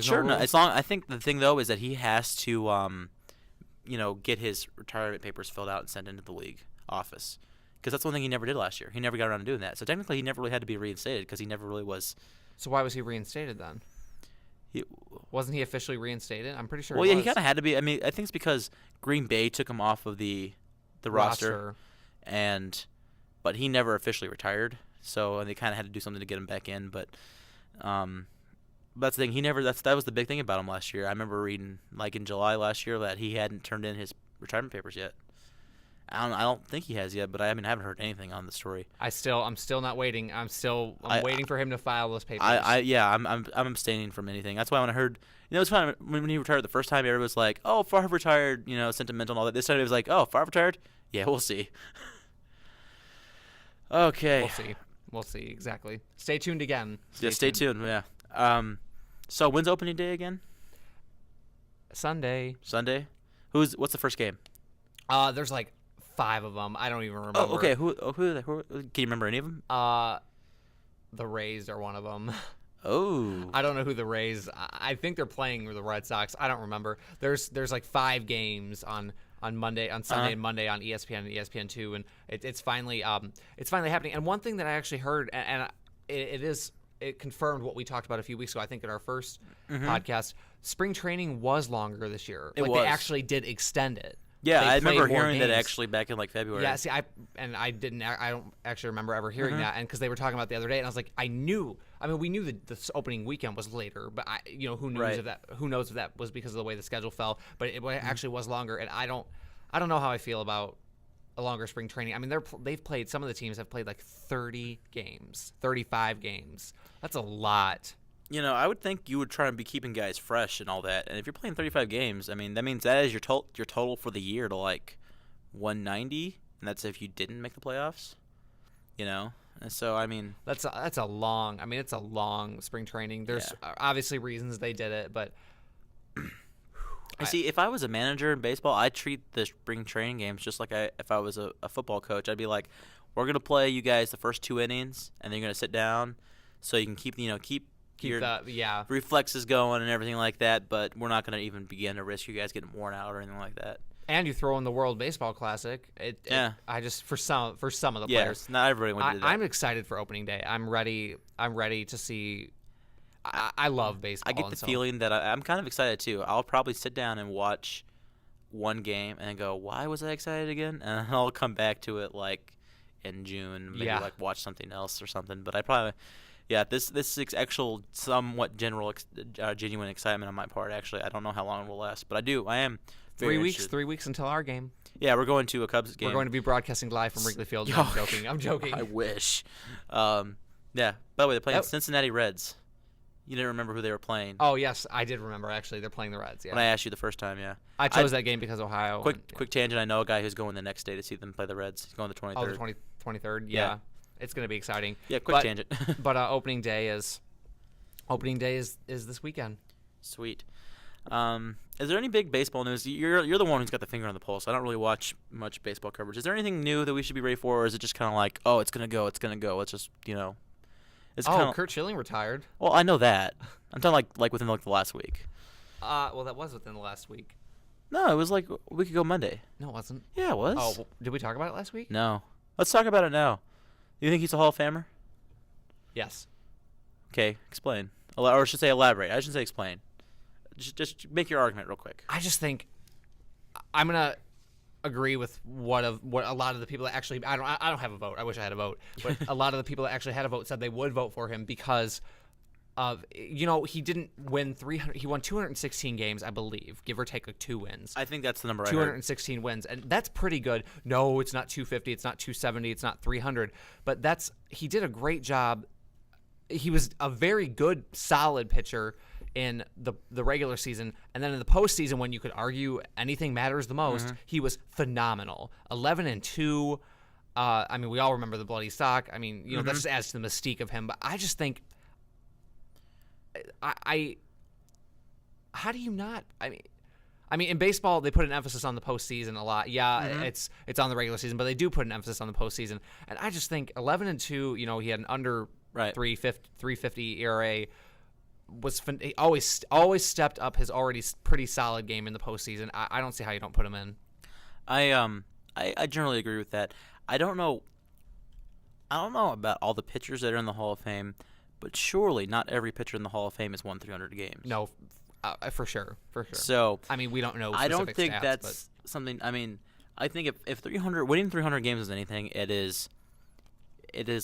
Sure, no, as long I think the thing though is that he has to get his retirement papers filled out and sent into the league office, because that's one thing he never did last year. He never got around to doing that. So technically, he never really had to be reinstated because he never really was. So why was he reinstated then? Wasn't he officially reinstated? I'm pretty sure. Well, yeah, he kind of had to be. I mean, I think it's because Green Bay took him off of the roster, but he never officially retired. So they kind of had to do something to get him back in. But that's the thing. That was the big thing about him last year. I remember reading like in July last year that he hadn't turned in his retirement papers yet. I don't think he has yet, but I haven't heard anything on the story. I'm still not waiting. I'm waiting for him to file those papers. I'm abstaining from anything. That's why when I heard, it's funny when he retired the first time, everybody was like, "Oh, Favre retired," sentimental and all that. This time it was like, "Oh, Favre retired? Yeah, we'll see." Okay. We'll see exactly. Stay tuned again. Stay tuned. Yeah. So when's opening day again? Sunday. What's the first game? There's like 5 of them. I don't even remember. Oh, okay. Who can you remember any of them? The Rays are one of them. Oh. I don't know who the Rays. I think they're playing the Red Sox. I don't remember. There's like 5 games on Monday, on Sunday and Monday on ESPN and ESPN2, and it's finally happening. And one thing that I actually heard, and it confirmed what we talked about a few weeks ago, I think in our first podcast, spring training was longer this year. They actually did extend it. Yeah, I remember hearing that actually back in like February. Yeah, see, I don't actually remember ever hearing that, and because they were talking about it the other day, and I was like, we knew that the opening weekend was later, but who knows if that was because of the way the schedule fell, but it actually was longer, and I don't know how I feel about a longer spring training. I mean, they've played, some of the teams have played like 30 games, 35 games. That's a lot. I would think you would try and be keeping guys fresh and all that. And if you're playing 35 games, I mean, that means that is your total for the year to like 190, and that's if you didn't make the playoffs. And so I mean, it's a long spring training. There's obviously reasons they did it, but I see. If I was a manager in baseball, I'd treat the spring training games just like if I was a football coach. I'd be like, we're gonna play you guys the first 2 innings, and then you're gonna sit down so you can keep your reflexes going and everything like that, but we're not going to even begin to risk you guys getting worn out or anything like that. And you throw in the World Baseball Classic. I just for some of the players. Not everybody wants to do that. I'm excited for opening day. I'm ready to see. I love baseball. I get the feeling that I'm kind of excited too. I'll probably sit down and watch one game and go, "Why was I excited again?" And I'll come back to it like in June, maybe like watch something else or something. But I probably. Yeah, this is actual somewhat genuine excitement on my part. Actually, I don't know how long it will last, but I am. 3 weeks. 3 weeks until our game. Yeah, we're going to a Cubs game. We're going to be broadcasting live from Wrigley Field. I'm joking. I wish. Yeah. By the way, they're playing Cincinnati Reds. You didn't remember who they were playing. Oh yes, I did remember. Actually, they're playing the Reds. Yeah. When I asked you the first time, yeah. I chose that game because Ohio. Quick tangent. I know a guy who's going the next day to see them play the Reds. He's going the 23rd. Oh, the 23rd. Yeah. It's going to be exciting. Yeah, quick tangent. But opening day is this weekend. Sweet. Is there any big baseball news? You're the one who's got the finger on the pulse. I don't really watch much baseball coverage. Is there anything new that we should be ready for, or is it just kind of like, oh, it's gonna go. Let's just Kurt Schilling retired. Well, I know that. I'm talking like within like the last week. Well, that was within the last week. No, it was like a week ago Monday. No, it wasn't. Yeah, it was. Oh, well, did we talk about it last week? No. Let's talk about it now. Do you think he's a Hall of Famer? Yes. Okay, explain. Or I should say elaborate. I shouldn't say explain. Just make your argument real quick. I just think I'm gonna agree with what a lot of the people that actually I don't have a vote. I wish I had a vote, but a lot of the people that actually had a vote said they would vote for him because of he didn't win 300. He won 216 games, I believe, give or take 2 wins. I think that's the number. 216 wins, and that's pretty good. No, it's not 250. It's not 270. It's not 300. But he did a great job. He was a very good, solid pitcher in the regular season, and then in the postseason, when you could argue anything matters the most, he was phenomenal. 11-2. I mean, we all remember the bloody sock. I mean, that just adds to the mystique of him. But I just think, how do you not? I mean, in baseball, they put an emphasis on the postseason a lot. Yeah, it's on the regular season, but they do put an emphasis on the postseason. And I just think 11-2. He had an under 350 ERA. he always stepped up his already pretty solid game in the postseason. I don't see how you don't put him in. I generally agree with that. I don't know about all the pitchers that are in the Hall of Fame, but surely not every pitcher in the Hall of Fame has won 300 games. No, for sure. So I mean, we don't know. I don't think stats, that's something. I mean, I think if winning 300 games is anything, it is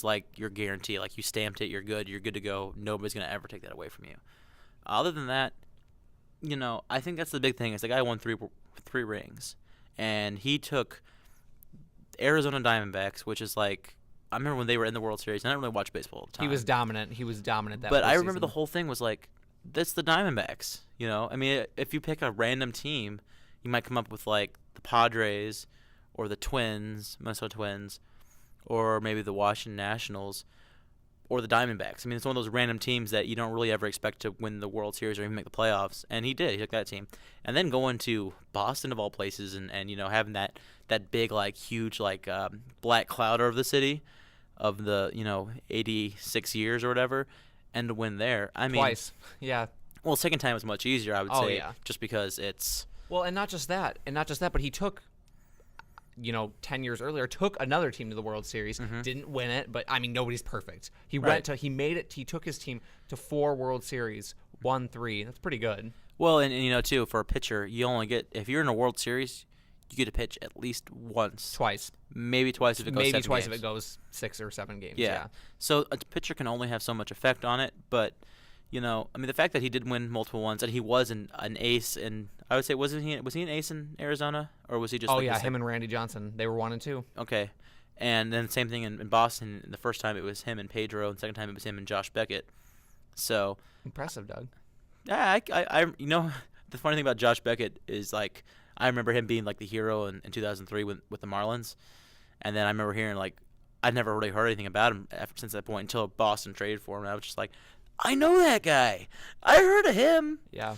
like your guarantee. Like you stamped it, you're good to go. Nobody's gonna ever take that away from you. Other than that, I think that's the big thing. Is the guy won three rings, and he took Arizona Diamondbacks, which is like. I remember when they were in the World Series. And I didn't really watch baseball all the time. He was dominant. That. But I remember the whole thing was like, that's the Diamondbacks. I mean, if you pick a random team, you might come up with like the Padres, or the Minnesota Twins, or maybe the Washington Nationals, or the Diamondbacks. I mean, it's one of those random teams that you don't really ever expect to win the World Series or even make the playoffs. And he did. He took that team, and then going to Boston of all places, and having that big like huge like black cloud over the city. Of the 86 years or whatever, and to win there. I mean, twice, yeah. Well, second time was much easier, I would say, just because it's. Well, and not just that, but he took, 10 years earlier, took another team to the World Series, didn't win it, but I mean, nobody's perfect. He made it. He took his team to 4 World Series, won 3. That's pretty good. Well, and too, for a pitcher, you only get if you're in a World Series. You get to pitch at least once. Twice. Maybe twice if it goes 7 games. If it goes 6 or 7 games. Yeah. So a pitcher can only have so much effect on it, but I mean the fact that he did win multiple ones and he was an ace, and I would say was he an ace in Arizona, or was he just? Oh yeah, him and Randy Johnson, they were 1 and 2. Okay, and then same thing in Boston. The first time it was him and Pedro, and the second time it was him and Josh Beckett. So impressive, Doug. Yeah, I the funny thing about Josh Beckett is like. I remember him being like the hero in 2003 with the Marlins, and then I remember hearing like I'd never really heard anything about him since that point until Boston traded for him. And I was just like, I know that guy. I heard of him. Yeah.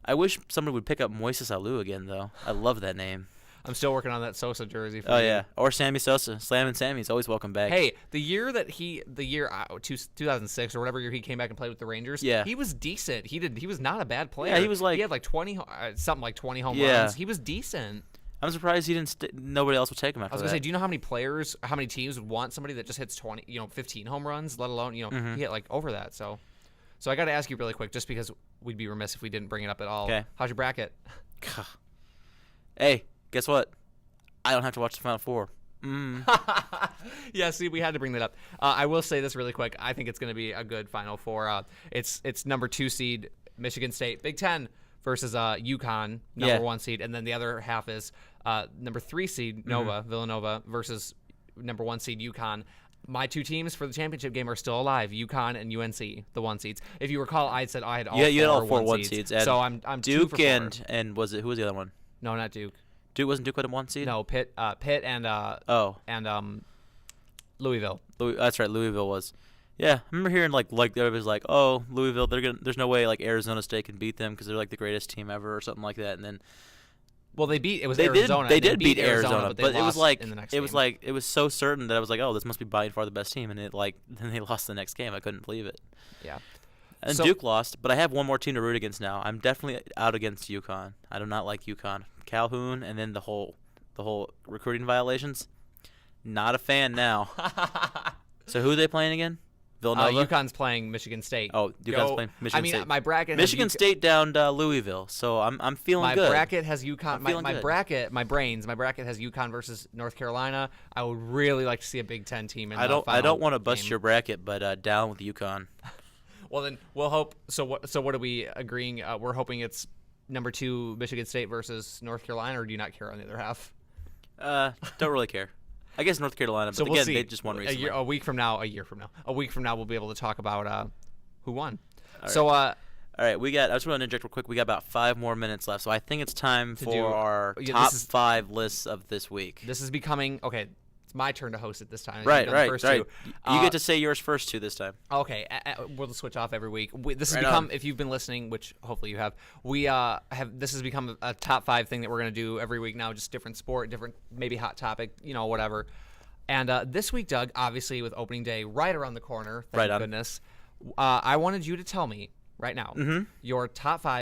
I wish somebody would pick up Moises Alou again though. I love that name. I'm still working on that Sosa jersey. For you. Yeah, or Sammy Sosa. Slam and Sammy's always welcome back. Hey, the year 2006 or whatever year he came back and played with the Rangers. Yeah. He was decent. He was not a bad player. Yeah, he had like 20 something like 20 home runs. He was decent. I'm surprised he didn't. Nobody else would take him after that. I was gonna say, do you know how many teams would want somebody that just hits 15 home runs, let alone he hit like over that. So I got to ask you really quick, just because we'd be remiss if we didn't bring it up at all. Okay. How's your bracket? Hey, guess what? I don't have to watch the Final Four. Yeah, see, we had to bring that up. I will say this really quick. I think it's going to be a good Final Four. It's number 2 seed Michigan State, Big Ten versus UConn, number 1 seed, and then the other half is number 3 seed Villanova versus number 1 seed UConn. My 2 teams for the championship game are still alive: UConn and UNC, the 1 seeds. If you recall, I said I had all you had all 4 1 seeds. So I'm Duke 2 for 4. and was it who was the other one? No, not Duke. Wasn't Duke with a 1 seed? No, Pitt and Louisville. That's right, Louisville was. Yeah, I remember hearing like everybody's like, oh, Louisville, there's no way like Arizona State can beat them because they're like the greatest team ever or something like that. And then, well, Arizona. They did beat Arizona, but it was like in the next game. It was so certain that I was like, oh, this must be by far the best team, and then they lost the next game. I couldn't believe it. Yeah. And Duke lost, but I have one more team to root against now. I'm definitely out against UConn. I do not like UConn. Calhoun, and then the whole recruiting violations. Not a fan now. So who are they playing again? Villanova. UConn's playing Michigan State. Oh, UConn's playing Michigan State. My bracket. Michigan State down Louisville, so I'm feeling good. My bracket has UConn. My bracket has UConn versus North Carolina. I would really like to see a Big Ten team in the final I don't want to bust game. your bracket, but down with UConn. Well, then we'll hope. So what are we agreeing? We're hoping it's number 2 Michigan State versus North Carolina, or do you not care on the other half? Don't really care. I guess North Carolina, but so we'll again, see. they just won recently. A week from now, we'll be able to talk about who won. All right, I just want to interject real quick. We got about 5 more minutes left, so I think it's time for our top 5 lists of this week. This is becoming okay. It's my turn to host it this time. Right. You get to say yours first too this time. Okay, we'll switch off every week. This has become, if you've been listening, which hopefully you have, this has become a top 5 thing that we're going to do every week now, just different sport, different maybe hot topic, whatever. And this week, Doug, obviously with opening day right around the corner, thank goodness, I wanted you to tell me right now. Mm-hmm. Your top 5